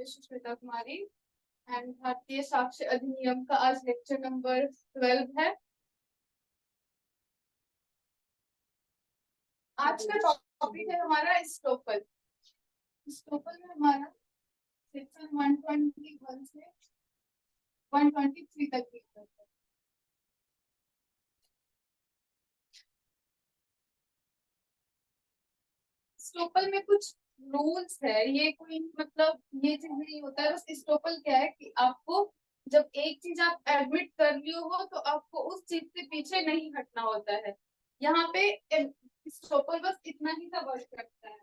सुष्मिता कुमारी and भारतीय साक्ष्य अधिनियम का आज लेक्चर नंबर 12 है। आज का टॉपिक है हमारा स्टोपल। स्टोपल में हमारा सेक्शन 121 से 123 तक की है। स्टोपल में कुछ रूल्स है, ये कोई मतलब ये चीज नहीं होता है। बस स्टोपल क्या है कि आपको जब एक चीज आप एडमिट कर लियो हो तो आपको उस चीज से पीछे नहीं हटना होता है। यहाँ पे स्टोपल बस इतना ही सा वर्क करता है।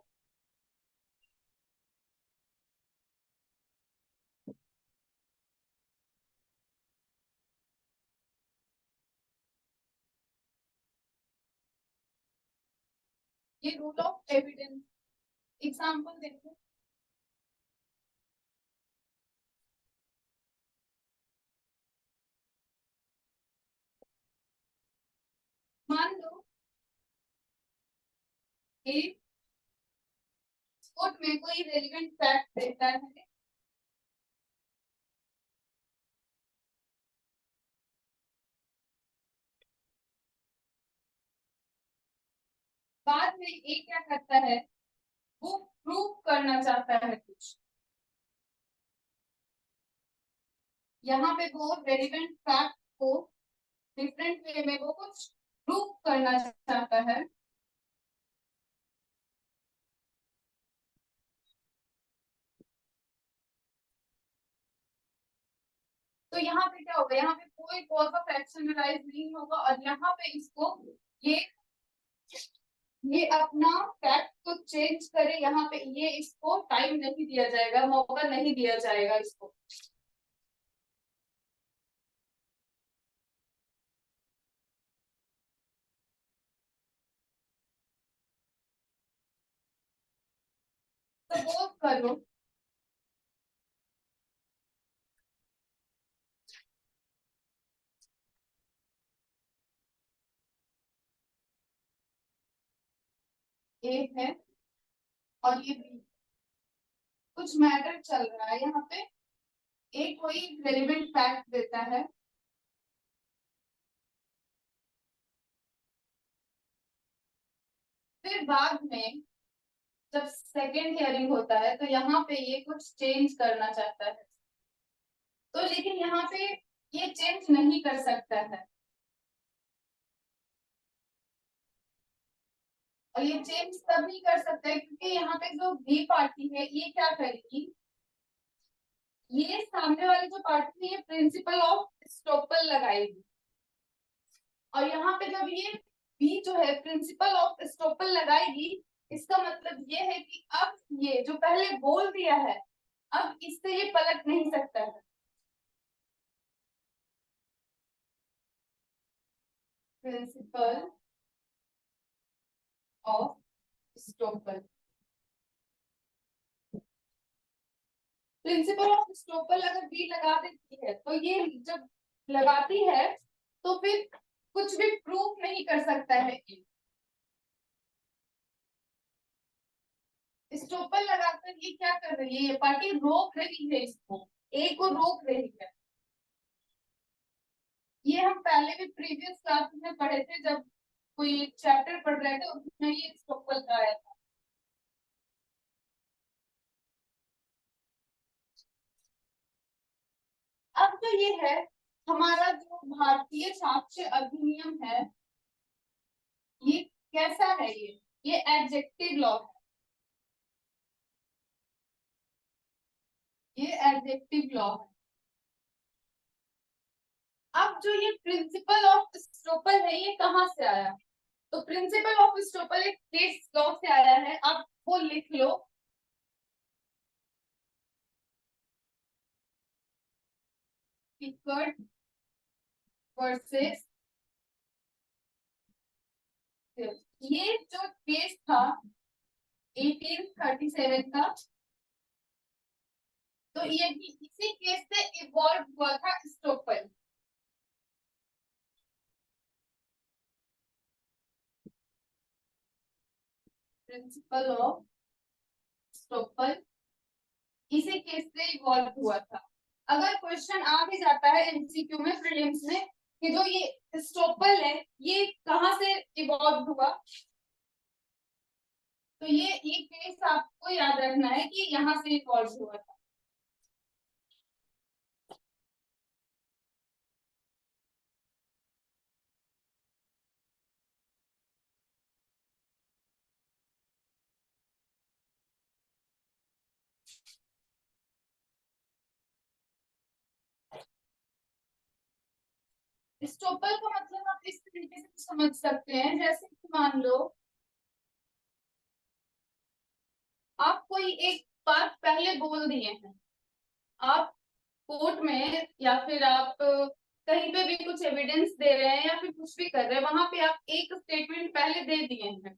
ये रूल ऑफ एविडेंस एग्जाम्पल देखो। मान लो एक कोर्ट में कोई रेलिवेंट फैक्ट देता है, बाद में एक क्या करता है, वो प्रूव करना चाहता है कुछ। यहाँ पे वो रेलिवेंट फैक्ट को डिफरेंट वे में वो कुछ प्रूव करना चाहता है। तो यहाँ पे क्या होगा, यहाँ पे कोई कॉज ऑफ एक्शन राइज नहीं होगा और यहाँ पे इसको ये ये अपना फैक्ट को चेंज करे, यहाँ पे ये इसको टाइम नहीं दिया जाएगा, मौका नहीं दिया जाएगा इसको। सपोज करो ए है और ये बी, कुछ मैटर चल रहा है। यहाँ पे ए कोई रेलिवेंट फैक्ट देता है, फिर बाद में जब सेकेंड हियरिंग होता है तो यहाँ पे ये कुछ चेंज करना चाहता है, तो लेकिन यहाँ पे ये चेंज नहीं कर सकता है। और ये चेंज तब नहीं कर सकता है क्योंकि यहाँ पे जो बी पार्टी है ये क्या करेगी, ये सामने वाली जो पार्टी है ये प्रिंसिपल ऑफ स्टॉपल लगाएगी। और यहाँ पे जब ये बी जो है प्रिंसिपल ऑफ स्टॉपल लगाएगी, इसका मतलब ये है कि अब ये जो पहले बोल दिया है अब इससे ये पलट नहीं सकता है। Principle of estoppel, principle of estoppel अगर बी लगा देती है तो ये जब लगाती है तो फिर कुछ भी प्रूफ नहीं कर सकता है। स्टॉपल लगाकर ये क्या कर रही है, ये पार्टी रोक रही है, इसको ए को रोक रही है। ये हम पहले भी प्रीवियस क्लास में पढ़े थे, जब कोई चैप्टर पढ़ रहे थे उसमें ये स्टॉपल का आया था। अब जो ये है हमारा जो भारतीय साक्ष्य अधिनियम है, ये कैसा है, ये एडजेक्टिव लॉ है, ये एडजेक्टिव लॉ है। अब जो ये प्रिंसिपल ऑफ स्टॉपल है ये कहाँ से आया, तो प्रिंसिपल ऑफ स्टॉपल एक केस लॉ से आया है, आप वो लिख लो। पिकर्ड वर्सेस, ये जो केस था 1837 का, तो ये इसी केस से इवॉल्व हुआ था स्टॉपल। प्रिंसिपल ऑफ स्टॉपल इसी केस से इवॉल्व हुआ था। अगर क्वेश्चन आ भी जाता है एमसीक्यू में प्रीलिम्स में कि जो ये स्टोपल है ये कहाँ से इवॉल्व हुआ, तो ये एक केस आपको याद रखना है कि यहाँ से इवॉल्व हुआ था। स्टोपल का मतलब आप इस तरीके से समझ सकते हैं, जैसे कि मान लो आप कोई एक बात पहले बोल दिए हैं, आप कोर्ट में या फिर आप कहीं पे भी कुछ एविडेंस दे रहे हैं या फिर कुछ भी कर रहे हैं, वहां पे आप एक स्टेटमेंट पहले दे दिए हैं,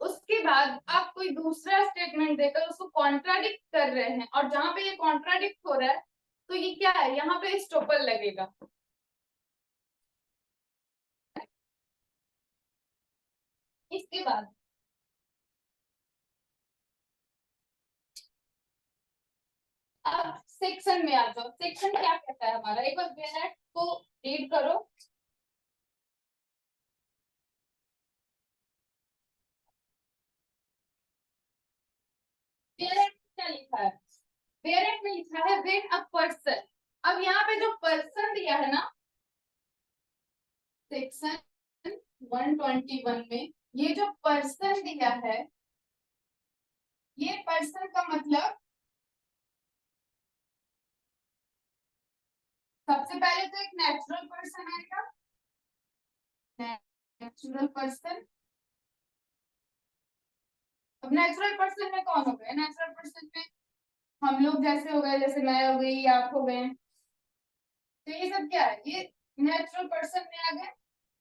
उसके बाद आप कोई दूसरा स्टेटमेंट देकर उसको कॉन्ट्राडिक्ट कर रहे हैं, और जहां पे ये कॉन्ट्राडिक्ट हो रहा है तो ये क्या है, यहाँ पे स्टोपल लगेगा। इसके बाद अब सेक्शन में आ जाओ, सेक्शन क्या कहता है हमारा, एक बार बेनेट को रीड करो। बेनेट क्या लिखा है, बेनेट में लिखा है व्हेन अ पर्सन, अब यहाँ पे जो पर्सन दिया है ना सेक्शन 121 में, ये जो पर्सन दिया है, ये पर्सन का मतलब सबसे पहले तो एक नेचुरल पर्सन आएगा, नेचुरल पर्सन। अब नेचुरल पर्सन में कौन हो गए, नेचुरल पर्सन में हम लोग जैसे हो गए, जैसे मैं हो गई, आप हो गए, तो ये सब क्या है, ये नेचुरल पर्सन में आ गए।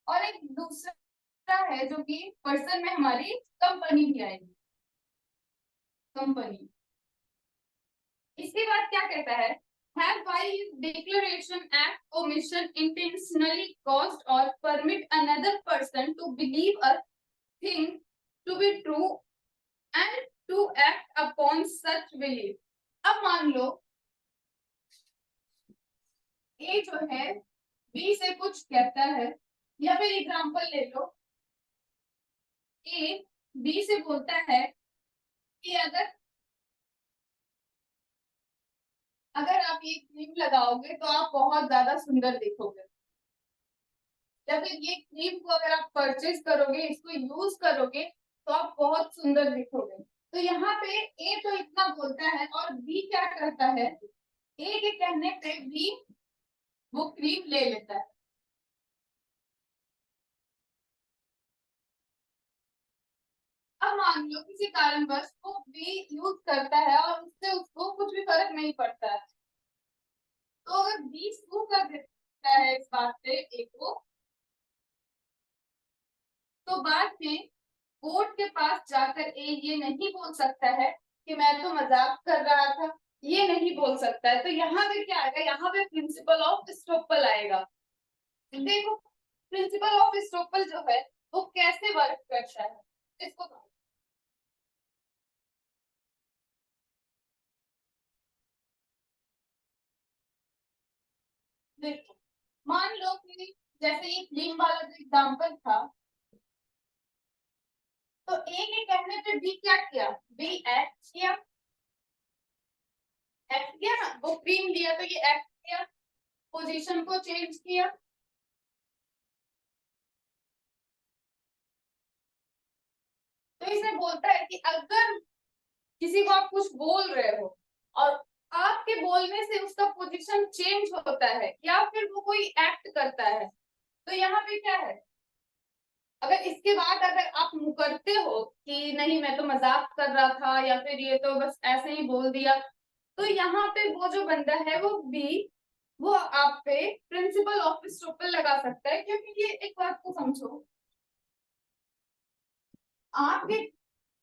और एक दूसरा है जो कि पर्सन में हमारी कंपनी भी आएगी, कंपनी। इसके बाद क्या कहता है, have by his declaration act omission intentionally caused or permit another person to believe a thing to be true and to act upon such belief। अब मान लो ए जो है बी से कुछ कहता है, या फिर एग्जांपल ले लो, ए बी से बोलता है कि अगर अगर आप ये क्रीम लगाओगे तो आप बहुत ज्यादा सुंदर दिखोगे, या फिर ये क्रीम को अगर आप परचेज करोगे, इसको यूज करोगे तो आप बहुत सुंदर दिखोगे। तो यहाँ पे ए तो इतना बोलता है और बी क्या करता है, ए के कहने पे बी वो क्रीम ले लेता है। अब मान लो किसी कारणवश वो बी यूज करता है और उससे उसको कुछ भी फर्क नहीं पड़ता है, तो अगर बी सू कर देता है इस बात से ए को, तो बाद में कोर्ट के पास जाकर ए ये नहीं बोल सकता है कि मैं तो मजाक कर रहा था, ये नहीं बोल सकता है। तो यहाँ पे क्या आएगा, यहाँ पे प्रिंसिपल ऑफ स्टोपल आएगा। देखो प्रिंसिपल ऑफ स्टोपल जो है वो कैसे वर्क करता है, इसको देखो। मान लो कि जैसे ये फिल्म वाला जो एग्जाम्पल था, तो ए के कहने पे बी क्या किया, बी एक्ट किया, एक्ट किया ना, वो क्रीम लिया तो ये एक्ट किया, पोजीशन को चेंज किया। तो इसे बोलता है कि अगर किसी को आप कुछ बोल रहे हो और आपके बोलने से उसका पोजीशन चेंज होता है या फिर वो कोई एक्ट करता है, तो यहाँ पे क्या है, अगर इसके बाद अगर आप मुकरते हो कि नहीं मैं तो मजाक कर रहा था या फिर ये तो बस ऐसे ही बोल दिया, तो यहाँ पे वो जो बंदा है वो बी, वो आप पे प्रिंसिपल ऑफ स्टोपल लगा सकता है। क्योंकि ये एक बात को समझो, आपके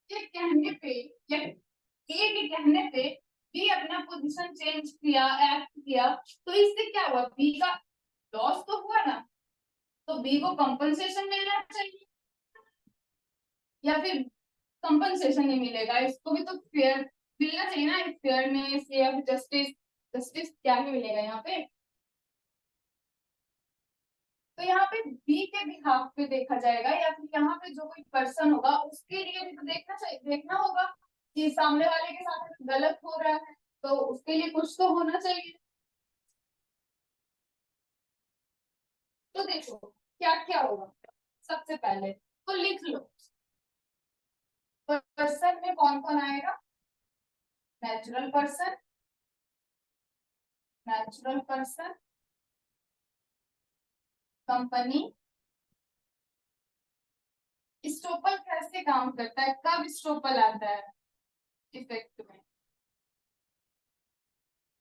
के कहने पे या ए के कहने पे बी अपना पोजीशन चेंज किया, एक्ट किया, तो इससे क्या हुआ, बी का लॉस तो हुआ ना, तो बी को कंपनसेशन मिलना चाहिए, या फिर कंपनसेशन नहीं मिलेगा, इसको भी तो फेयर मिलना चाहिए ना, फेयरनेस या जस्टिस। जस्टिस क्या ही मिलेगा यहाँ पे। तो यहाँ पे बी के बिहाफ पे देखा जाएगा, या फिर यहाँ पे जो कोई पर्सन होगा उसके लिए भी तो देखना चाहिए, देखना होगा कि सामने वाले के साथ गलत हो रहा है, तो उसके लिए कुछ तो होना चाहिए। तो देखो क्या क्या होगा। सबसे पहले तो लिख लो, पर्सन में कौन कौन आएगा। Natural person, natural person, company. Estoppel कैसे काम करता है, कब स्टॉपल आता है इफेक्ट में।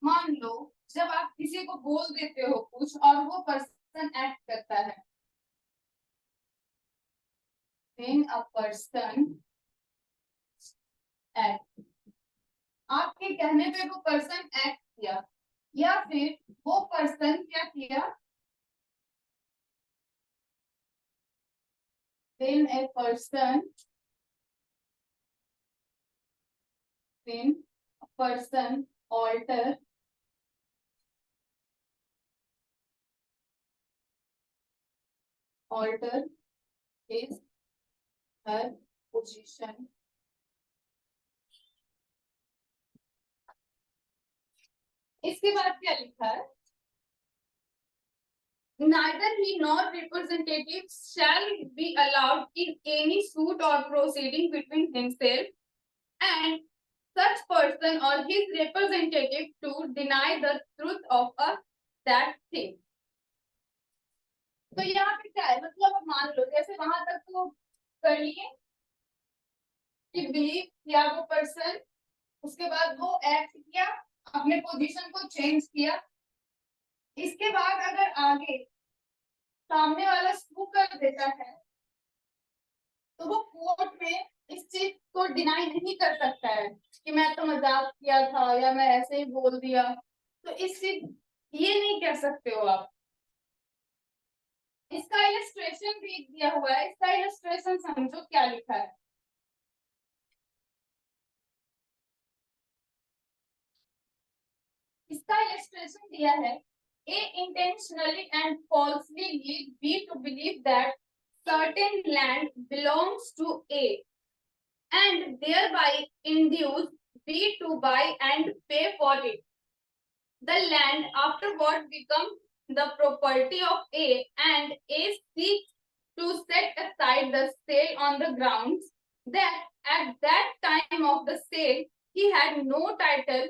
मान लो जब आप किसी को बोल देते हो कुछ और वो पर्सन एक्ट करता है, when a person act, आपके कहने पे वो पर्सन एक्ट किया, या फिर वो पर्सन क्या किया, when a person, when a person alter his her position, इसके बाद क्या लिखा है, neither he nor representatives shall be allowed in any suit or proceeding between himself and such person or his representative to deny the truth of a that thing। तो यहाँ पे क्या है, मतलब अब मान लो जैसे वहां तक तो कर लिए कि बिलीव किया वो पर्सन, उसके बाद वो एक्ट किया, अपने पोजीशन को चेंज किया। इसके बाद अगर आगे सामने वाला सू कर देता है तो वो कोर्ट में इस चीज को डिनाई नहीं कर सकता है कि मैं तो मजाक किया था या मैं ऐसे ही बोल दिया। तो इस चीज ये नहीं कह सकते हो आप। इसका इलस्ट्रेशन भी दिया हुआ है, इसका इलस्ट्रेशन समझो क्या लिखा है। इसका इलस्ट्रेशन दिया है, A intentionally and falsely lead B to believe that certain land belongs to A and thereby induce B to buy and pay for it. The land afterward becomes the property of A and A seeks to set aside the sale on the grounds that at that time of the sale he had no title.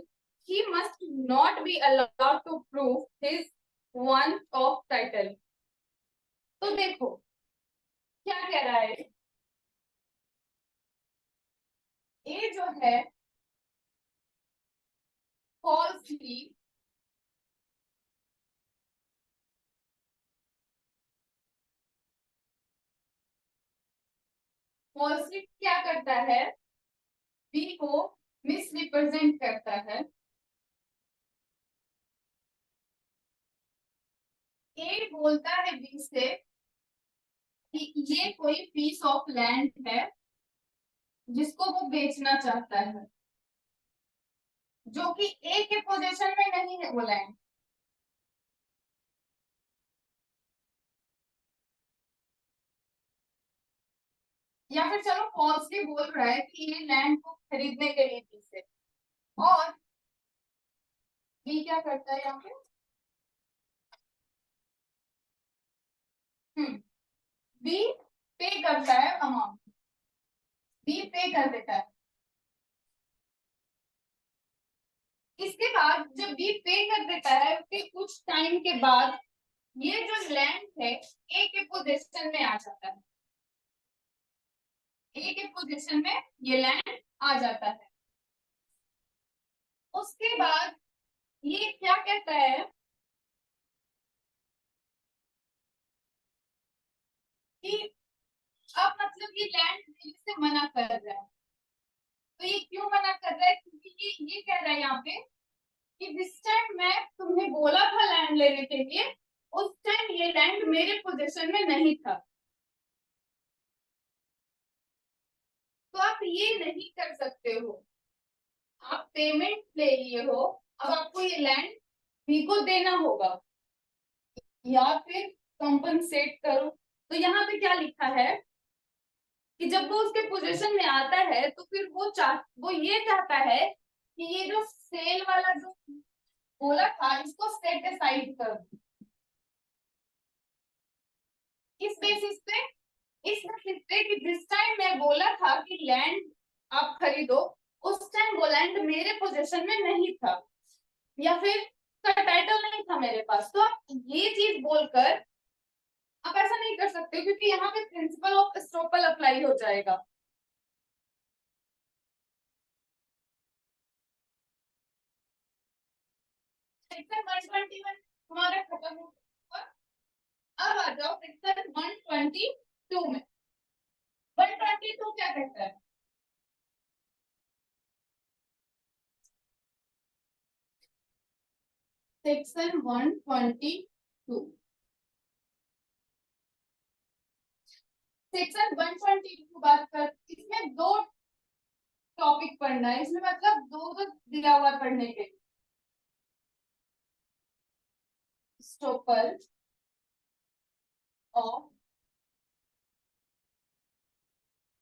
He must not be allowed to prove his want of title। तो देखो क्या कह रहा है, ए जो है falsely, falsely क्या करता है, बी को मिसरिप्रेजेंट करता है। ए बोलता है बी से कि ये कोई पीस ऑफ लैंड है जिसको वो बेचना चाहता है, जो कि ए के पोजीशन में नहीं है वो लैंड। या फिर चलो फॉल्सली बोल रहा है कि ये लैंड को खरीदने के लिए बी से, और बी क्या करता है यहाँ पे, बी पे करता है अमाउंट, बी पे कर देता है। इसके बाद जब बी पे कर देता है उसके कुछ टाइम के बाद ये जो लैंड है ए के पोजीशन में आ जाता है, ए के पोजीशन में ये लैंड आ जाता है। उसके बाद ये क्या कहता है कि अब मतलब ये लैंड देने से मना कर रहा है। तो ये क्यों मना कर रहा है, क्योंकि ये कह रहा है यहाँ पे कि जिस टाइम मैं तुम्हें बोला था लैंड लेने के लिए उस टाइम ये लैंड मेरे पोजीशन में नहीं था, तो आप ये नहीं कर सकते हो। आप पेमेंट ले लिए हो, अब आपको ये लैंड बी को देना होगा या फिर कंपनसेट करो। तो यहाँ पे क्या लिखा है कि जब वो उसके पोजीशन में आता है तो फिर वो ये चाहता है कि ये जो सेल वाला जो बोला था इसको सेट असाइड कर दो। इस बेसिस पे, इस बेसिस पे कि जिस टाइम मैं बोला था कि लैंड आप खरीदो, उस टाइम वो लैंड मेरे पोजीशन में नहीं था या फिर उसका टाइटल नहीं था मेरे पास। तो आप ये चीज बोलकर आप ऐसा नहीं कर सकते क्योंकि यहाँ पे प्रिंसिपल ऑफ एस्टॉपल अप्लाई हो जाएगा। सेक्शन 121 हमारा खत्म हो गया। अब आ जाओ सेक्शन 122 में। 122 क्या कहता है? सेक्शन 122, सेक्शन 122 की बात कर, इसमें दो टॉपिक पढ़ना है, इसमें मतलब दो दो दिया हुआ है पढ़ने के। Estoppel of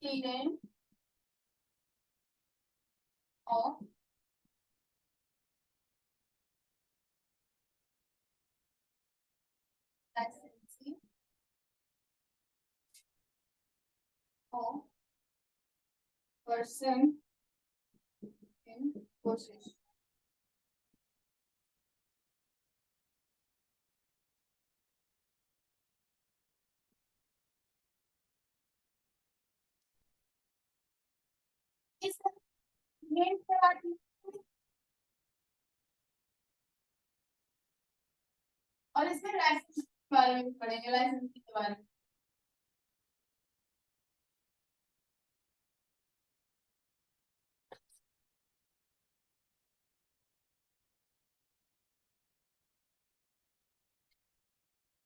tenant of licensing of person in possession। इस मेन से आती है और इसमें लाइसेंस के बारे में भी पढ़ेंगे, लाइसेंस के बारे में।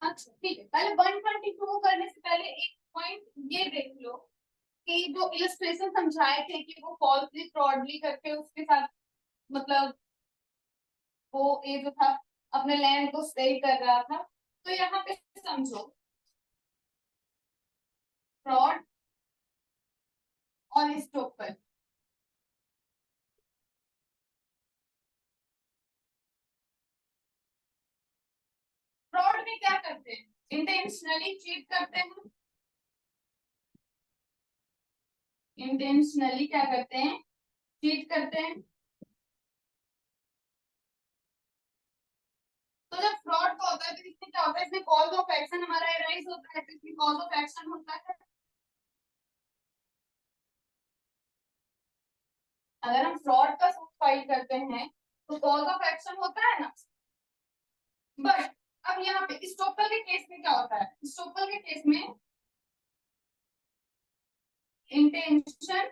अच्छा ठीक है, पहले 122 को करने से पहले एक पॉइंट ये देख लो कि जो इलस्ट्रेशन समझाए थे कि वो फॉल्सली फ्रॉडली करके उसके साथ मतलब वो ये जो था अपने लैंड को सेल कर रहा था। तो यहाँ पे समझो फ्रॉड और स्टॉपल। फ्रॉड में क्या करते हैं? इंटेंशनली चीट करते हैं। इंटेंशनली क्या करते हैं? चीट करते हैं। तो जब फ्रॉड का होता है तो इसमें क्या होता है? इसमें कॉज ऑफ एक्शन हमारा एराइज होता है, तो इसमें कॉज ऑफ एक्शन होता है। अगर हम फ्रॉड का सूट फाइल करते हैं तो कॉज ऑफ एक्शन होता है ना। बट अब यहाँ पे स्टॉपल के केस में क्या होता है? स्टॉपल के केस में इंटेंशन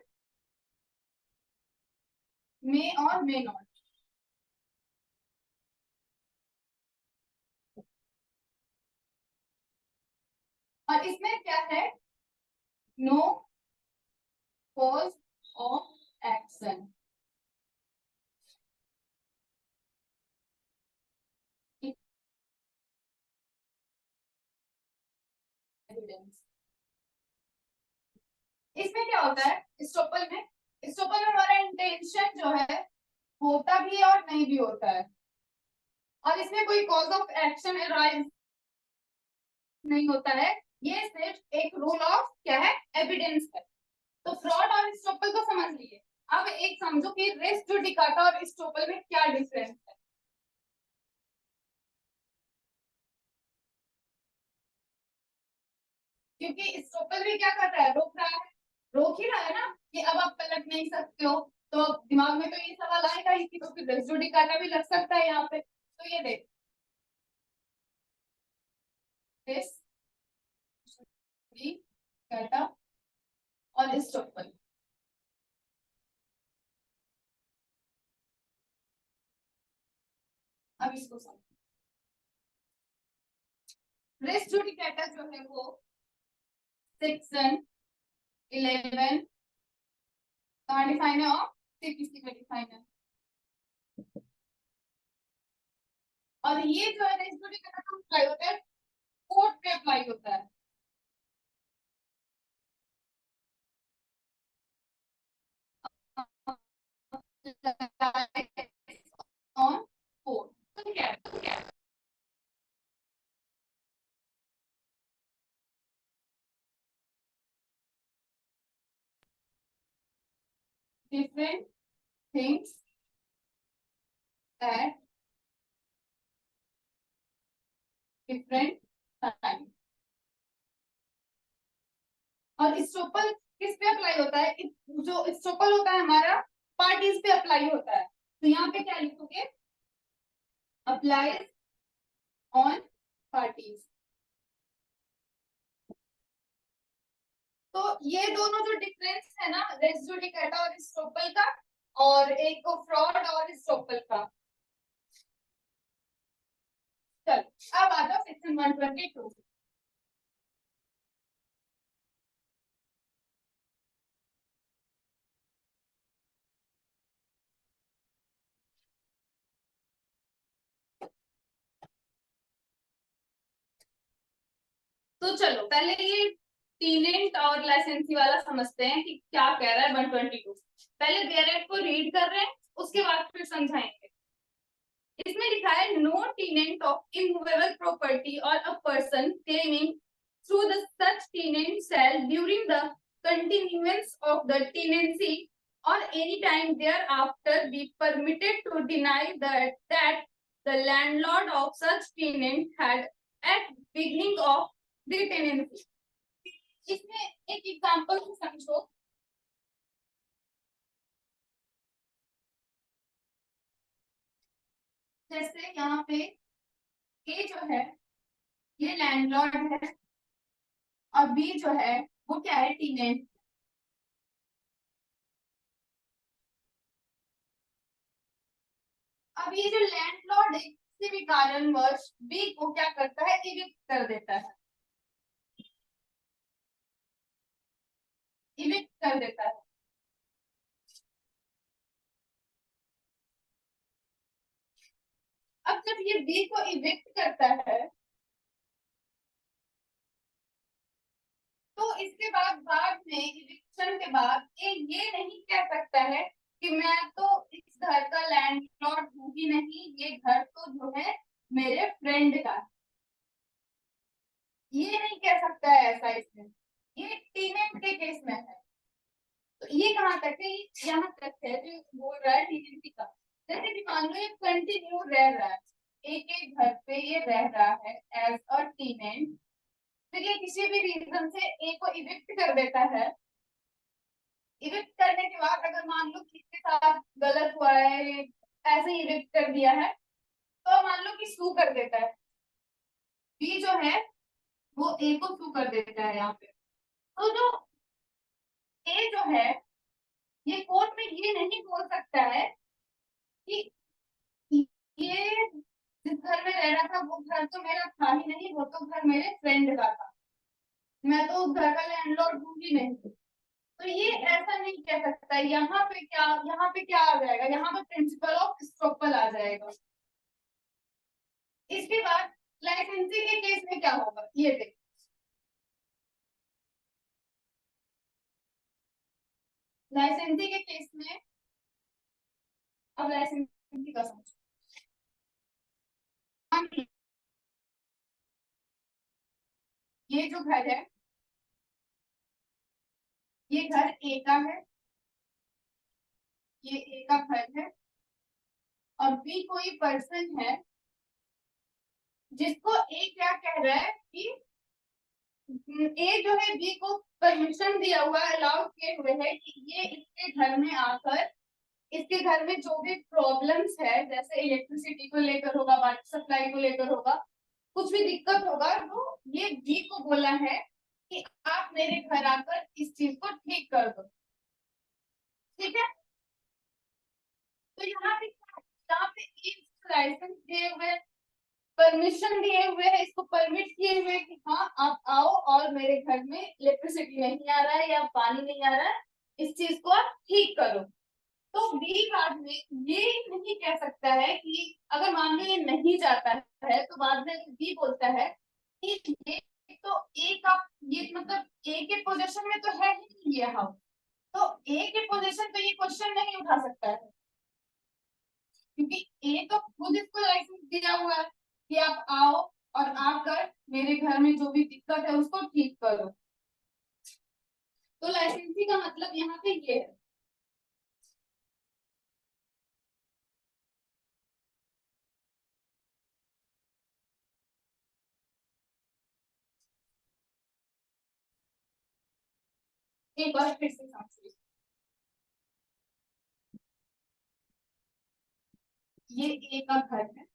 में और मे नॉट। और इसमें क्या है? No cause of action. Evidence. इसमें क्या होता है? स्टॉपल में, स्टॉपल में हमारा इंटेंशन जो है होता भी है और नहीं भी होता है, और इसमें कोई कॉज ऑफ एक्शन राइज नहीं होता है। ये सिर्फ एक रूल ऑफ क्या है? एविडेंस है। तो फ्रॉड और स्टॉपल को समझ लिए। अब एक समझो कि रेस जुडिकाटा और स्टॉपल में क्या डिफरेंस है। क्योंकि स्टॉपल भी क्या कर रहा है? रोक रहा है, रोक ही रहा है ना कि अब आप पलट नहीं सकते हो। तो दिमाग में तो ये सवाल आएगा ही कि तो फिर रेस जुडिकाटा भी लग सकता है यहाँ पे। तो ये देख, रेस जुडिकाटा और स्टॉपल। अब इसको समझो। रेस जुडिकाटा जो है वो सेक्शन 11 कहाँ डिफाइन है और 66 में डिफाइन है। और ये जो है रेसिडुअली कहाँ अप्लाई होता है, कोर्ट पे अप्लाई होता है। ऑन कोर्ट, तो क्या है? Different things at different time. और स्टोपल किस पे अप्लाई होता है, जो स्टोपल होता है हमारा पार्टीज पे अप्लाई होता है। तो यहाँ पे क्या लिखोगे, अप्लाइज ऑन पार्टीज। तो ये दोनों जो डिफरेंस है ना रेसिड्यू डिकाटा और स्टोपल का, और एक को फ्रॉड और स्टोपल का। चल अब आ जाओ सेक्शन 122। तो चलो पहले ये टीनेंट और लाइसेंसी वाला समझते हैं कि क्या कह रहा है 122। पहले बेरेट को रीड कर रहे हैं, उसके बाद फिर समझाएंगे। इसमें लिखा है no tenant of immovable property और a person claiming through the such tenant shall during the continuance of the tenancy or any time thereafter be permitted to deny that the landlord of such tenant had at beginning of the tenancy। इसमें एक example से समझो। जैसे यहाँ पे ए जो है ये लैंडलॉर्ड है, और बी जो है वो क्या है, टीनेंट। अब ये जो लैंडलॉर्ड है किसी भी कारणवश बी को क्या करता है, इविक्ट कर देता है, इविक्ट कर देता है। अब जब ये बी को इविक्ट करता है तो इसके बाद में इविक्शन के बाद ये नहीं कह सकता है कि मैं तो इस घर का लैंडलॉर्ड हूँ ही नहीं, ये घर तो जो है मेरे फ्रेंड का। ये नहीं कह सकता है ऐसा इसमें, ये टीनेंट के केस में है। तो ये कहाँ तक है, यहाँ तक है जो बोल रहा है टीनेंसी का। जैसे कि मान लो ये कंटिन्यू रह रहा है, एक एक घर पे ये रह रहा है एज अ टीनेंट, फिर ये किसी भी रीजन से ए को इविक्ट कर देता है। इविक्ट करने के बाद अगर मान लो किसके साथ गलत हुआ है, ऐसे ही इविक्ट कर दिया है, तो मान लो कि सू कर देता है, बी जो है वो ए को सू कर देता है यहाँ पे। तो जो ए जो है ये कोर्ट में ये नहीं बोल सकता है कि ये जिस घर में रह रहा था वो घर तो मेरा था ही नहीं, वो तो घर मेरे फ्रेंड का था, मैं तो उस घर का लैंडलॉर्ड हूँ ही नहीं। तो ये ऐसा नहीं कह सकता। यहाँ पे क्या आ जाएगा, यहाँ पे प्रिंसिपल ऑफ स्टॉपल आ जाएगा। इसके बाद लाइसेंसी के केस में क्या होगा ये देख। लाइसेंसी के केस में अब लाइसेंसी का समझो। ये जो घर है ये घर ए का है, ये ए का घर है, और बी कोई पर्सन है जिसको ए क्या कह रहा है कि ए जो है बी को परमिशन दिया हुआ है, अलाउ किए हुए है कि ये इसके घर में आकर इसके घर में जो भी प्रॉब्लम्स है, जैसे इलेक्ट्रिसिटी को लेकर होगा, वाटर सप्लाई को लेकर होगा, कुछ भी दिक्कत होगा, तो ये बी को बोला है कि आप मेरे घर आकर इस चीज को ठीक कर दो। ठीक है, तो यहाँ पे लाइसेंस दिए हुए, परमिशन दिए हुए है, इसको परमिट किए हुए कि हाँ आप आओ और मेरे घर में इलेक्ट्रिसिटी नहीं आ रहा है या पानी नहीं आ रहा है, इस चीज को आप ठीक करो। तो बी पार्ट में ये नहीं कह सकता है कि अगर मान लो ये नहीं जाता है तो बाद में बी बोलता है कि ये तो ए का, ये मतलब ए के पोजीशन में तो है ही नहीं ये हाउस, तो ए के पोजीशन पे ये क्वेश्चन नहीं उठा सकता है, क्योंकि ए तो खुद इसको लाइसेंस दिया हुआ है कि आप आओ और आकर मेरे घर में जो भी दिक्कत है उसको ठीक करो। तो लाइसेंसी का मतलब यहाँ पे ये है। एक बार फिर से समझिए, ये ए का घर है,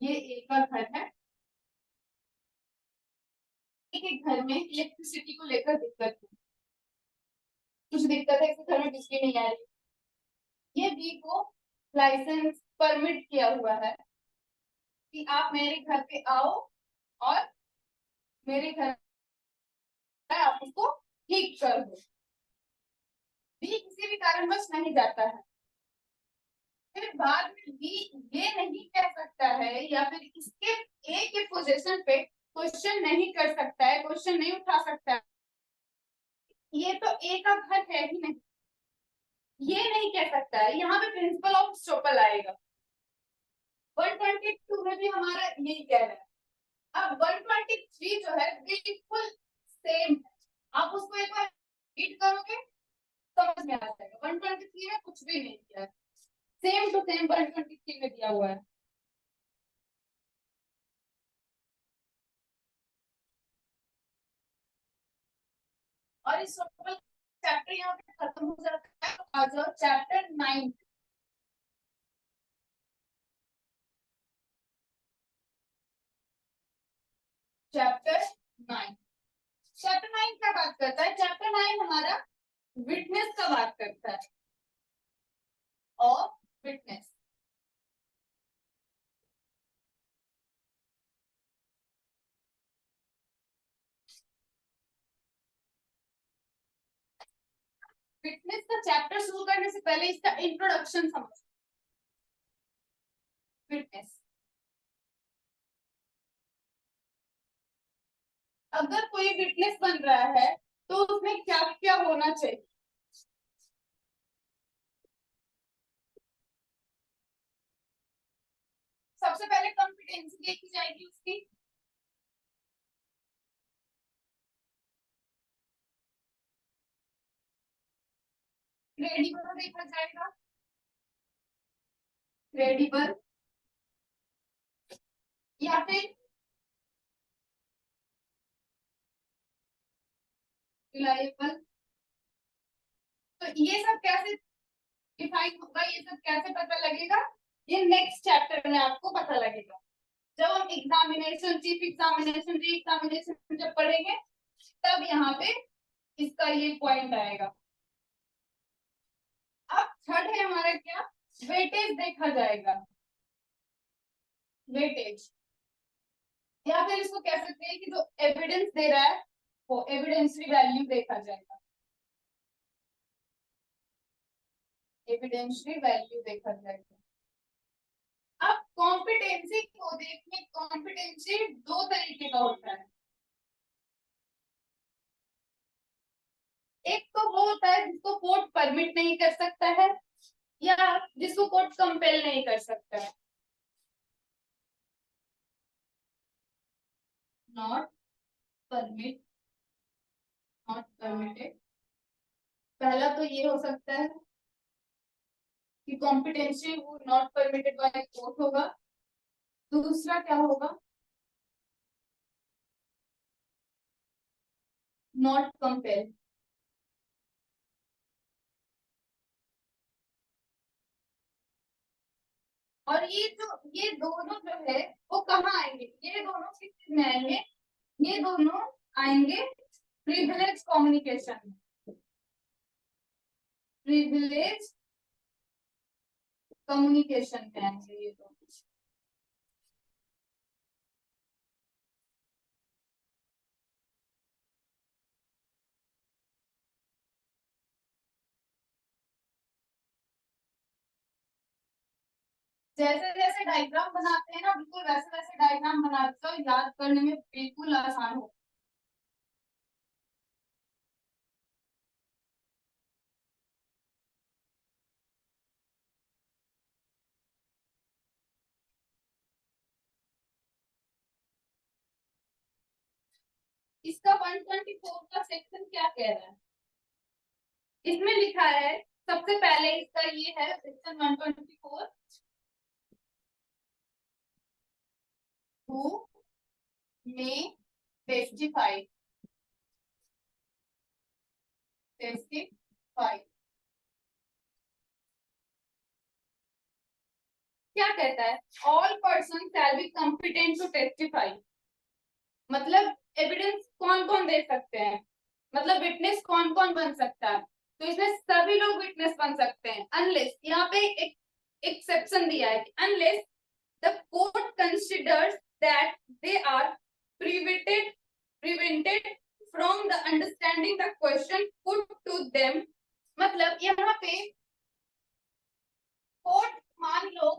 ये ए का घर है, एक घर में इलेक्ट्रिसिटी को लेकर दिक्कत है, कुछ दिक्कत है, इस घर में बिजली नहीं आ रही, ये बी को लाइसेंस परमिट किया हुआ है कि आप मेरे घर पे आओ और मेरे घर पे आप उसको ठीक कर दो। बी किसी भी कारणवश नहीं जाता है, फिर बाद में बी ये नहीं कह सकता है या फिर इसके ए के पोजीशन पे क्वेश्चन नहीं कर सकता है, क्वेश्चन नहीं उठा सकता है, ये तो ए का घर है ही नहीं, ये नहीं कह सकता है। यहाँ पे प्रिंसिपल ऑफ स्टोपल आएगा। 122 में भी हमारा यही कह रहा है। अब 123 जो है बिल्कुल सेम है, आप उसको एक बार रीड करोगे समझ में आ जाएगा। 123 में कुछ भी नहीं किया है, सेम टू सेम 123 में दिया हुआ है। और इस चैप्टर यहाँ पे खत्म हो जाता है, तो आ जाओ चैप्टर 9। चैप्टर 9, चैप्टर 9 क्या बात करता है? चैप्टर 9 हमारा विटनेस का बात करता है, और विटनेस। विटनेस का चैप्टर शुरू करने से पहले इसका इंट्रोडक्शन समझ। विटनेस, अगर कोई विटनेस बन रहा है तो उसमें क्या क्या होना चाहिए? सबसे पहले कॉम्पिटेंसी देखी जाएगी उसकी, क्रेडिबल देखा जाएगा, क्रेडिबल या फिर रिलायबल। तो ये सब कैसे डिफाइन होगा, ये सब कैसे पता लगेगा? ये नेक्स्ट चैप्टर में आपको पता लगेगा, जब हम examination, chief examination, re examination जब पढ़ेंगे तब यहाँ पे इसका ये पॉइंट आएगा। अब थर्ड है हमारा क्या, वेटेज देखा जाएगा, वेटेज, या फिर इसको कह सकते हैं कि जो एविडेंस दे रहा है वो एविडेंशियल वैल्यू देखा जाएगा, एविडेंशियल वैल्यू देखा जाएगा। अब कॉम्पिटेंसी को देखने, कॉम्पिटेंसी दो तरीके का होता है, एक तो वो होता है जिसको कोर्ट परमिट नहीं कर सकता है या जिसको कोर्ट कंपेल नहीं कर सकता है। नॉट परमिट, नॉट परमिटेड, पहला तो ये हो सकता है कि कॉम्पिटेंसी वो नॉट परमिटेड बाय कोर्ट होगा। दूसरा क्या होगा, नॉट कंपेल। और ये दोनों जो है वो कहाँ आएंगे? ये दोनों किस चीज में आएंगे? ये दोनों आएंगे प्रिविलेज कम्युनिकेशन में, प्रिविलेज कम्युनिकेशन में आएंगे ये दोनों। जैसे जैसे डायग्राम बनाते हैं ना, बिल्कुल वैसे वैसे डायग्राम बनाते हो, याद करने में बिल्कुल आसान हो। इसका 124 का सेक्शन क्या कह रहा है? इसमें लिखा है, सबसे पहले इसका ये है section 124, who may testify, testify क्या कहता है? All person shall be competent to testify. मतलब एविडेंस कौन कौन दे सकते हैं, मतलब विटनेस कौन कौन बन सकता है? तो इसमें सभी लोग विटनेस बन सकते हैं, अनलेस, यहाँ पे एक एक्सेप्शन दिया है, unless the court considers that they are prevented prevented from the understanding the question put to them. मतलब यहाँ पे कोर्ट, मान लो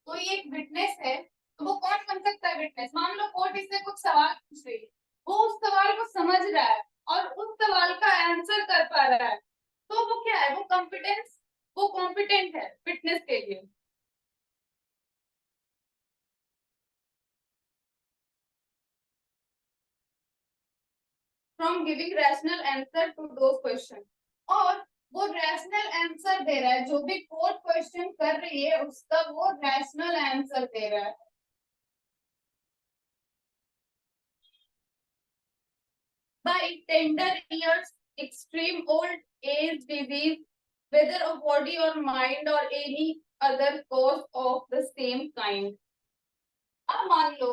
कोई एक विटनेस है, तो वो कौन बन सकता है विटनेस? मान लो कोर्ट इससे कुछ सवाल पूछ रही है, वो उस सवाल को समझ रहा है और उस सवाल का आंसर कर पा रहा है, तो वो क्या है? वो कॉम्पिटेंस, वो कॉम्पिटेंट है विटनेस के लिए। From giving rational answer to those question. और वो रैशनल आंसर दे रहा है, जो भी कोर्ट क्वेश्चन कर रही है उसका वो रैशनल आंसर दे रहा है। By tender years, extreme old age, disease, whether of body or mind or any other cause of the same kind। अब मान लो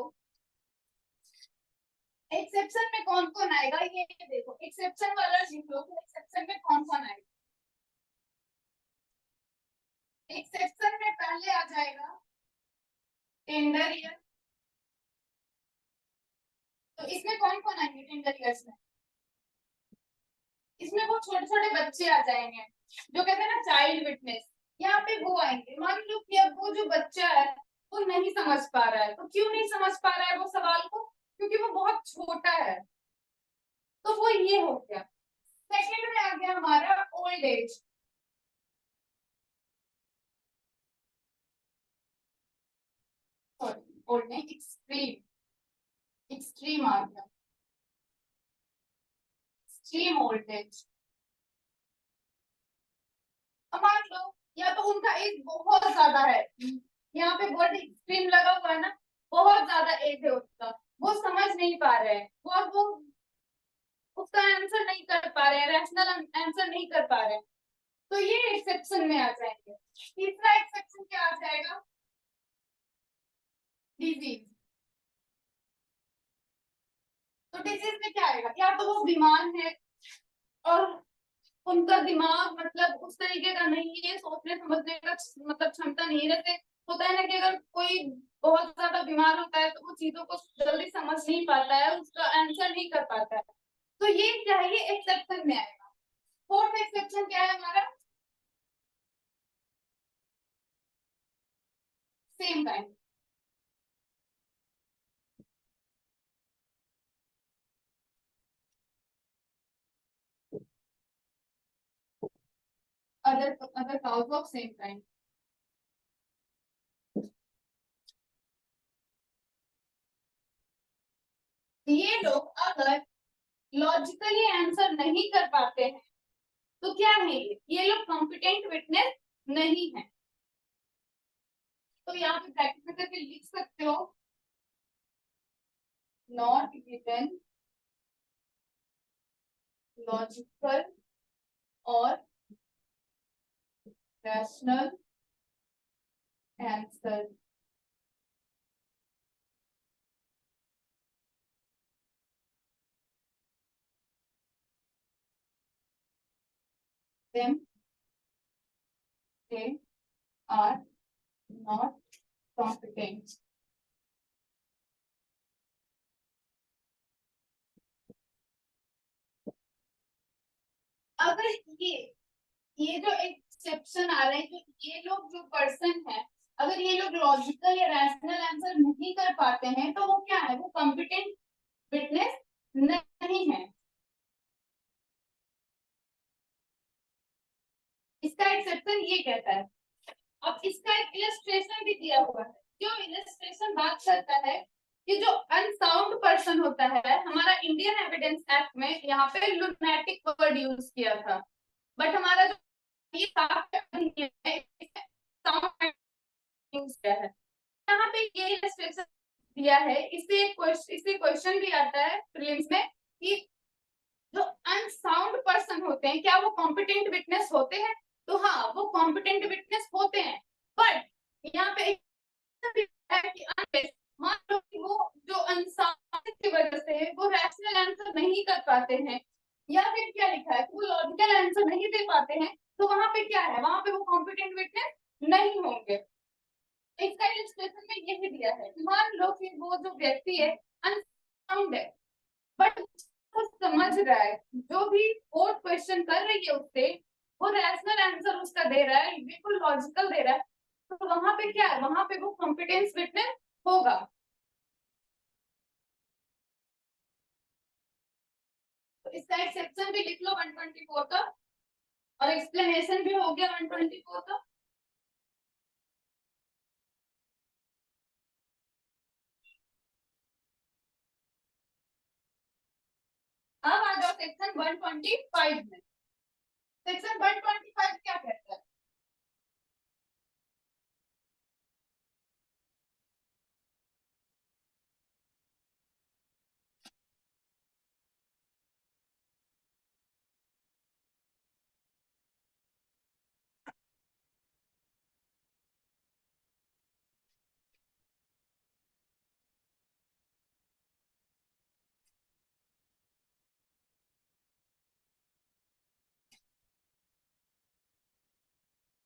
एक्सेप्शन में कौन कौन आएगा, ये देखो, एक्सेप्शन वाला लिख लो, एक्सेप्शन में कौन कौन आएगा। एक्सेप्शन में पहले आ जाएगा टेंडर ईयर। तो इसमें कौन कौन आएंगे टेंडर ईयर्स में? इसमें वो छोटे छोटे बच्चे आ जाएंगे, जो कहते हैं ना चाइल्ड विटनेस, यहाँ पे वो आएंगे। मान लो कि अब वो जो बच्चा है वो नहीं समझ पा रहा है, तो क्यों नहीं समझ पा रहा है वो सवाल को? क्योंकि वो बहुत छोटा है, तो वो ये हो गया। सेकंड में आ गया हमारा ओल्ड एज। सॉरी, ओल्ड नहीं, एक्सट्रीम, एक्सट्रीम आ गया, एक्सट्रीम ओल्ड एज। अब मान लो या तो उनका एज बहुत ज्यादा है, यहाँ पे वर्ड एक्सट्रीम लगा हुआ है ना, बहुत ज्यादा एज है उसका, वो समझ नहीं पा रहे हैं, वो उसका आंसर नहीं कर पा रहे हैं, रैशनल आंसर नहीं कर पा रहे हैं, तो ये एक्सेप्शन में आ जाएंगे। तीसरा एक्सेप्शन क्या आ जाएगा? डिजीज। तो डिजीज में क्या आएगा? या तो वो बीमार है और उनका दिमाग मतलब उस तरीके का नहीं है, सोचने समझने का मतलब क्षमता नहीं रहते। होता है ना कि अगर कोई बहुत ज्यादा बीमार होता है तो वो चीजों को जल्दी समझ नहीं पाता है, उसका आंसर नहीं कर पाता है, तो ये क्या है? ये एक्सेप्शन में आएगा। फोर्थ एक्सेप्शन क्या है हमारा? Same kind. Other cause of same kind. ये लोग अगर लॉजिकली आंसर नहीं कर पाते हैं तो क्या है? ये लोग कॉम्पिटेंट विटनेस नहीं है। तो यहाँ पे ब्रैकेट में करके लिख सकते हो, नॉट गिवन लॉजिकल और rational answer. them they are not competent। अगर ये जो एक्सेप्शन आ रहे हैं, जो ये लोग जो पर्सन है अगर ये लोग लॉजिकल या रैशनल आंसर नहीं कर पाते हैं तो वो क्या है, वो कॉम्पिटेंट विटनेस नहीं है। इसका एक्सेप्शन ये कहता है। अब इसका एक इलस्ट्रेशन भी दिया हुआ है, जो इलस्ट्रेशन बात करता है कि जो अनसाउंड पर्सन होता है, हमारा इंडियन एविडेंस एक्ट में यहाँ पे लुनेटिक वर्ड यूज किया था, बट हमारा जो ये है यूज किया है। यहाँ पे ये इलस्ट्रेशन दिया है, इससे क्वेश्चन भी आता है प्रीलिम्स में कि जो अनसाउंड पर्सन होते हैं क्या वो कॉम्पिटेंट विटनेस होते हैं? तो हाँ, वो कॉम्पिटेंट विटनेस होते हैं, बट यहाँ पे मान लो कि वो जो अनसाउंड की वजह से वो रैशनल आंसर नहीं कर पाते हैं, या फिर क्या लिखा है कि वो लॉजिकल आंसर नहीं दे पाते हैं, तो वहां पे क्या है, वहां पे वो कॉम्पिटेंट विटनेस नहीं होंगे। इसका इलस्ट्रेशन में यही दिया है कि मान लो कि वो जो व्यक्ति है अनसाउंड है, बट वो समझ रहा है, जो भी कोर्ट क्वेश्चन कर रही है उससे वो रैशनल आंसर उसका दे रहा है, बिल्कुल लॉजिकल दे रहा है, तो वहां पे क्या है, वहां पे वो कॉम्पिटेंस विटनेस होगा। तो इसका एक्सेप्शन भी लिख लो 124 का, और एक्सप्लेनेशन भी हो गया 124 का। अब आ जाओ सेक्शन 125 में। सेक्शन 125 क्या कहता है?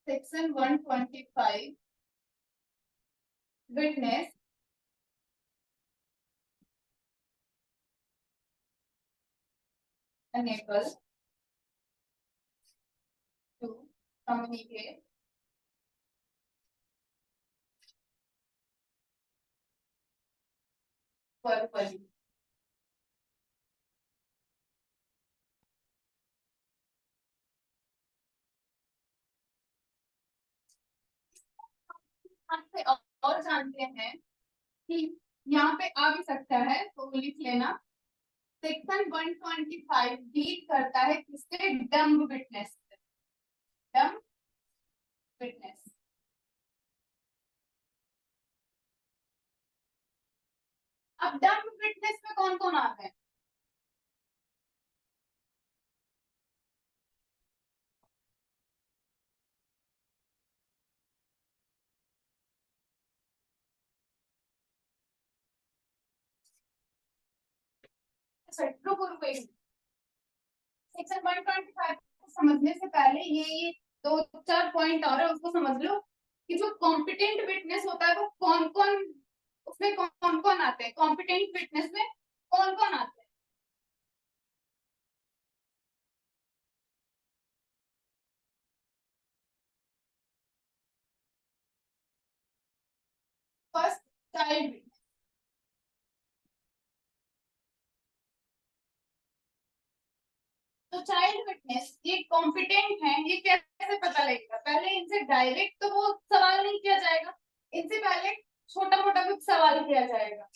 Section 125 witness unable to communicate verbally। से और जानते हैं कि यहाँ पे आ भी सकता है तो लिख लेना। सेक्शन 125 डील करता है किससे? Dumb witness. Dumb witness. अब डम्ब विटनेस में कौन कौन आते हैं? सेक्शन 125 को समझने से पहले ये दो चार पॉइंट और है, उसको समझ लो कि जो कॉम्पिटेंट विटनेस होता है वो कौन कौन, उसमें कौन कौन आते हैं, कॉम्पिटेंट विटनेस में कौन कौन आते हैं। First, child. तो चाइल्ड विटनेस ये कॉम्पिटेंट है, ये कैसे पता लगेगा? पहले इनसे डायरेक्ट तो वो सवाल नहीं किया जाएगा, इनसे पहले छोटा मोटा कुछ सवाल किया जाएगा।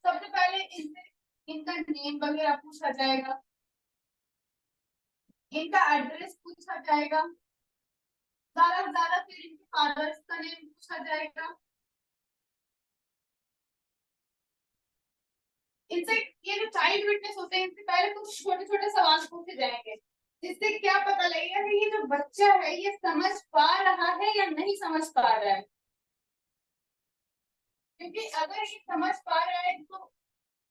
सबसे पहले इनसे इनका नेम वगैरह पूछा जाएगा, इनका एड्रेस पूछा जाएगा, ज्यादा से ज्यादा फिर इनके फादर्स का नेम पूछा जाएगा। इनसे ये जो चाइल्ड विटनेस होते हैं इनसे पहले कुछ छोटे छोटे सवाल पूछे जाएंगे, जिससे क्या पता लगेगा कि ये जो बच्चा है ये समझ पा रहा है या नहीं समझ पा रहा है। क्योंकि अगर ये समझ पा रहा है तो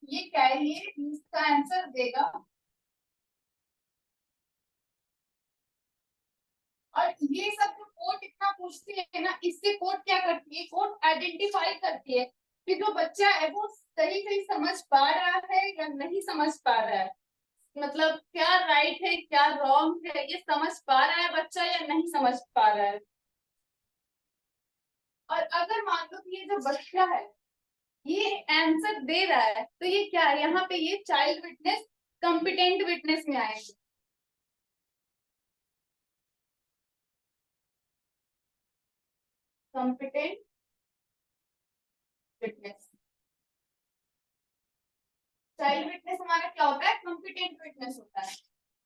ये क्या है, ये इसका आंसर देगा। और ये सब जो कोर्ट इतना पूछती है ना, इससे कोर्ट क्या करती है, कोर्ट आइडेंटिफाई करती है कि जो बच्चा है वो सही सही समझ पा रहा है या नहीं समझ पा रहा है, मतलब क्या राइट है क्या रॉन्ग है, ये समझ पा रहा है बच्चा या नहीं समझ पा रहा है। और अगर मान लो कि ये जो बच्चा है ये आंसर दे रहा है तो ये क्या है, यहाँ पे ये चाइल्ड विटनेस कॉम्पिटेंट विटनेस में आएंगे। कॉम्पिटेंट विटनेस, चाइल्ड विटनेस हमारा क्या होता है, कॉम्पिटेंट विटनेस होता है।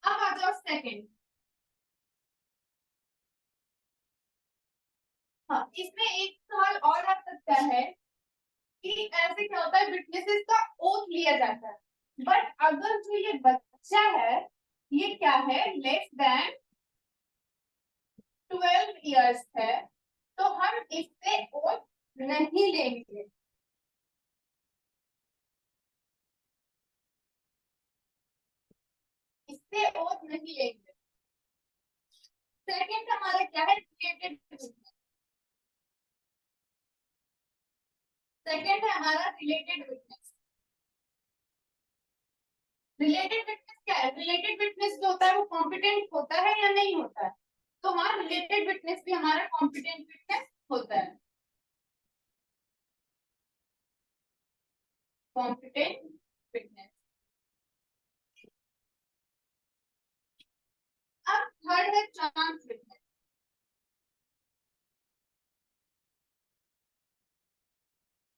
अब आ जाओ सेकंड। हाँ, इसमें एक सवाल और आ सकता है कि ऐसे क्या होता है, विटनेसेस का ओथ लिया जाता है, बट अगर जो ये बच्चा है ये क्या है, लेस देन 12 इयर्स है, तो हम इससे ओथ नहीं लेंगे। इससे ओथ नहीं लेंगे। सेकंड हमारा क्या है, रिलेटेड विटनेस। सेकंड है हमारा रिलेटेड विटनेस। रिलेटेड विटनेस क्या है, रिलेटेड विटनेस जो होता है वो कॉम्पिटेंट होता है या नहीं होता है, तो हाँ रिलेटेड विटनेस भी हमारा कॉम्पिटेंट विटनेस होता है। Competent witness. अब थर्ड है chance witness.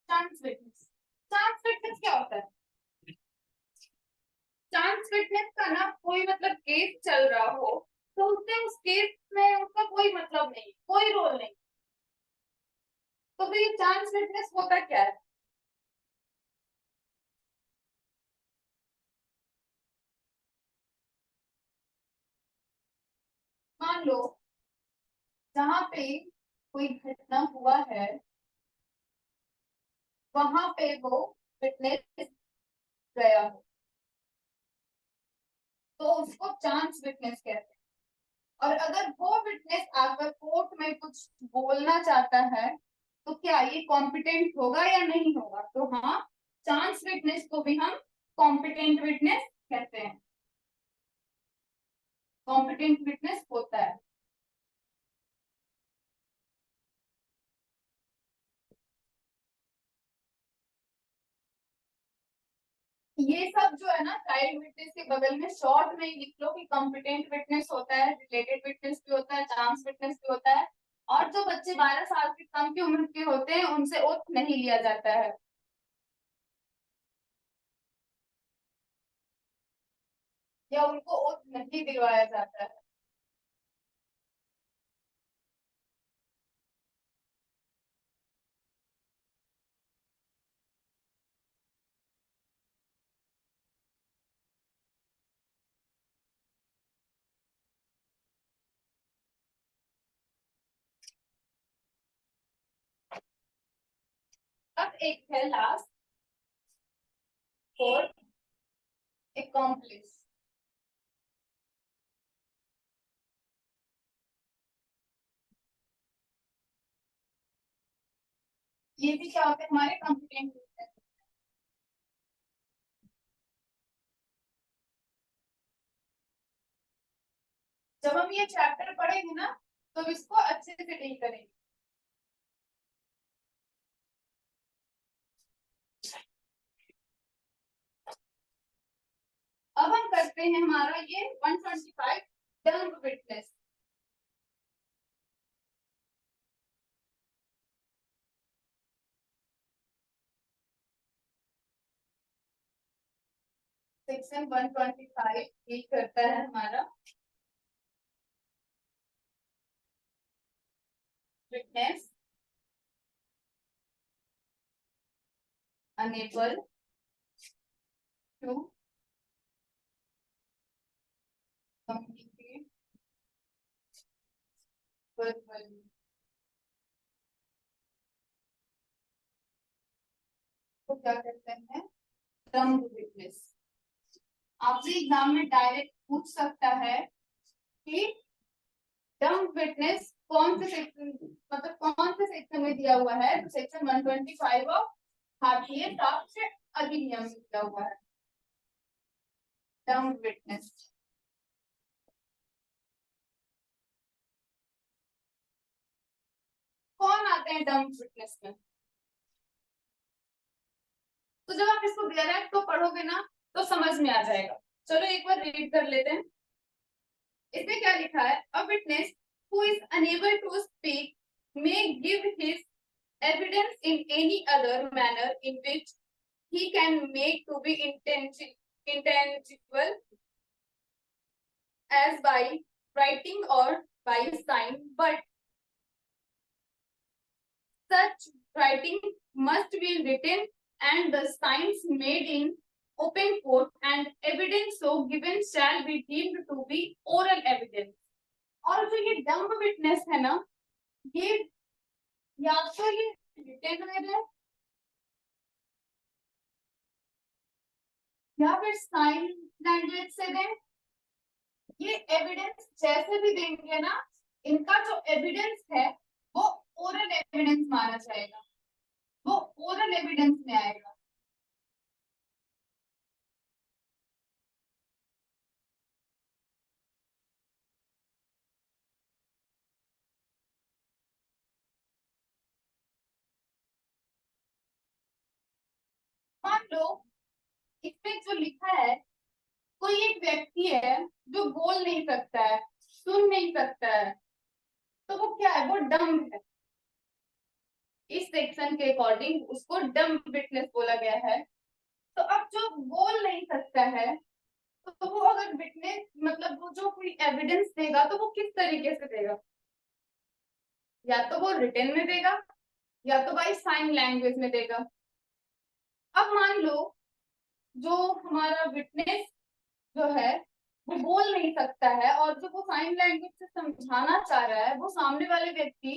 Chance witness, chance witness क्या होता है, चांस विटनेस का ना कोई मतलब केस चल रहा हो तो उससे उस केस में उसका कोई मतलब नहीं, कोई रोल नहीं, तो फिर ये चांस विटनेस होता क्या है। मान लो जहां पे कोई घटना हुआ है वहां पे वो विटनेस गया हो तो उसको चांस विटनेस कहते हैं। और अगर वो विटनेस आकर कोर्ट में कुछ बोलना चाहता है तो क्या ये कॉम्पिटेंट होगा या नहीं होगा, तो हाँ चांस विटनेस को भी हम कॉम्पिटेंट विटनेस कहते हैं। कॉम्पिटेंट विटनेस होता है। ये सब जो है ना चाइल्ड विटनेस के बगल में शॉर्ट में ही लिख लो कि कॉम्पिटेंट विटनेस होता है, रिलेटेड विटनेस भी होता है, चांस विटनेस भी होता है, और जो बच्चे 12 साल से कम की उम्र के होते हैं उनसे ओथ नहीं लिया जाता है, या उनको ओथ नहीं दिलवाया जाता है। अब एक है लास्ट, फोर्थ, accomplice। ये भी क्या होते हैं हमारे कॉम्पिटेंट विटनेस। जब हम ये चैप्टर पढ़ेंगे ना तो इसको अच्छे से डील करेंगे। अब हम करते हैं हमारा ये 125 डम्ब विटनेस। सेक्शन 125 ये करता है हमारा witness unable to communicate verbally. तो क्या करते हैं, डम्ब विटनेस। आपसे एग्जाम में डायरेक्ट पूछ सकता है कि डम्ब विटनेस कौन से सेक्शन, मतलब कौन से सेक्शन में दिया हुआ है, तो सेक्शन 125 ऑफ भारतीय साक्ष्य अधिनियम में दिया हुआ है डम्ब विटनेस। कौन आते हैं डम्ब विटनेस में। तो जब आप इसको डायरेक्ट को पढ़ोगे ना तो समझ में आ जाएगा। चलो एक बार रीड कर लेते हैं। इसमें क्या लिखा है, a witness who is unable to speak may give his evidence in any other manner in which he can make to be intangible as by writing or by sign, but such writing must be written and the signs made in open court and evidence so given shall be deemed to be oral evidence। और जो ये dumb witness है ना, ये या तो ये written में है या फिर साइन लैंग्वेज से दें। ये एविडेंस जैसे भी देंगे ना, इनका जो एविडेंस है वो ओरल एविडेंस माना जाएगा, वो ओरल एविडेंस में आएगा। मान लो इसमें जो लिखा है, कोई एक व्यक्ति है जो बोल नहीं सकता है, सुन नहीं सकता है, तो वो क्या है, वो डम्ब है। इस सेक्शन के अकॉर्डिंग उसको डम्ब विटनेस बोला गया है। तो अब जो बोल नहीं सकता है, तो वो अगर विटनेस मतलब वो जो कोई एविडेंस देगा तो वो किस तरीके से देगा, या तो वो रिटन में देगा या तो बाई साइन लैंग्वेज में देगा। अब मान लो जो हमारा विटनेस जो है वो बोल नहीं सकता है और जो वो साइन लैंग्वेज से समझाना चाह रहा है वो सामने वाले व्यक्ति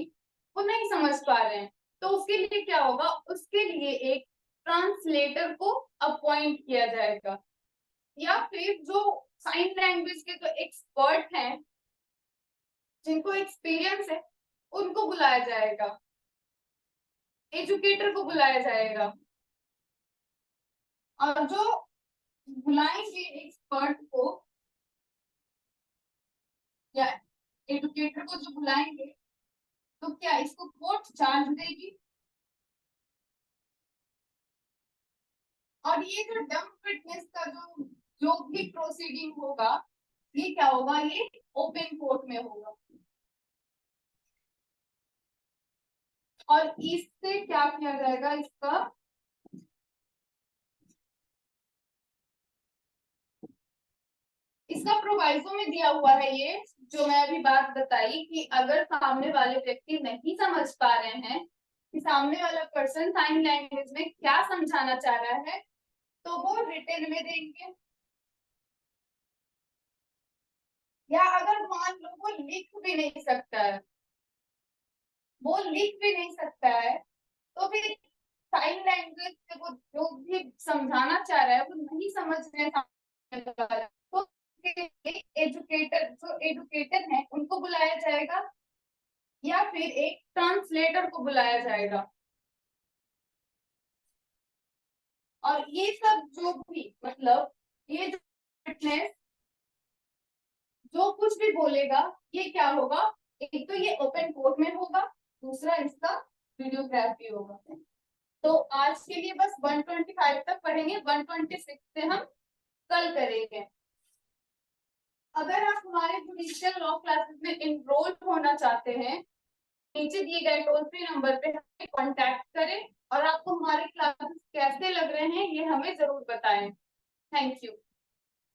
वो नहीं समझ पा रहे हैं, तो उसके लिए क्या होगा, उसके लिए एक ट्रांसलेटर को अपॉइंट किया जाएगा, या फिर जो साइन लैंग्वेज के जो एक्सपर्ट हैं जिनको एक्सपीरियंस है उनको बुलाया जाएगा, एजुकेटर को बुलाया जाएगा। और जो बुलाएंगे एक्सपर्ट को या एजुकेटर को जो बुलाएंगे, तो क्या इसको कोर्ट चार्ज देगी। और ये जो डम्ब फिटनेस का जो जो भी प्रोसीडिंग होगा, ये क्या होगा, ये ओपन कोर्ट में होगा। और इससे क्या किया जाएगा, इसका प्रोवाइजो में दिया हुआ है, ये जो मैं अभी बात बताई कि अगर सामने वाले व्यक्ति नहीं समझ पा रहे हैं कि सामने वाला पर्सन साइन लैंग्वेज में क्या समझाना चाह रहा है, तो वो रिटन में देंगे। या अगर मान लो वो लिख भी नहीं सकता है, वो लिख भी नहीं सकता है, तो फिर साइन लैंग्वेज से वो जो भी समझाना चाह रहा है वो नहीं समझ रहे तो एजुकेटर जो एजुकेटर है उनको बुलाया जाएगा या फिर एक ट्रांसलेटर को बुलाया जाएगा। और ये सब जो भी मतलब ये जो फिटनेस जो कुछ भी बोलेगा ये क्या होगा, एक तो ये ओपन कोर्ट में होगा, दूसरा इसका वीडियोग्राफी होगा। तो आज के लिए बस 125 तक पढ़ेंगे, 126 से हम कल करेंगे। अगर आप हमारे जुडिशियल लॉ क्लासेस में इनरोल होना चाहते हैं, नीचे दिए गए टोल फ्री नंबर पे हमें कांटेक्ट करें और आपको हमारे क्लासेस कैसे लग रहे हैं ये हमें जरूर बताएं। Thank you.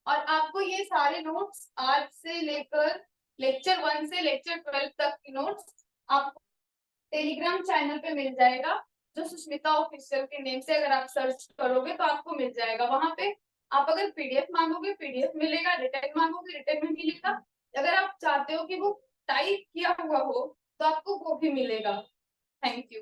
और आपको ये सारे नोट्स आज से लेकर लेक्चर 1 से लेक्चर 12 तक की नोट्स आपको टेलीग्राम चैनल पे मिल जाएगा, जो सुष्मिता ऑफिशियल के नेम से अगर आप सर्च करोगे तो आपको मिल जाएगा। वहां पे आप अगर पीडीएफ मांगोगे पीडीएफ मिलेगा, रिटर्न मांगोगे रिटर्न में मिलेगा, अगर आप चाहते हो कि वो टाइप किया हुआ हो तो आपको वो भी मिलेगा। Thank you.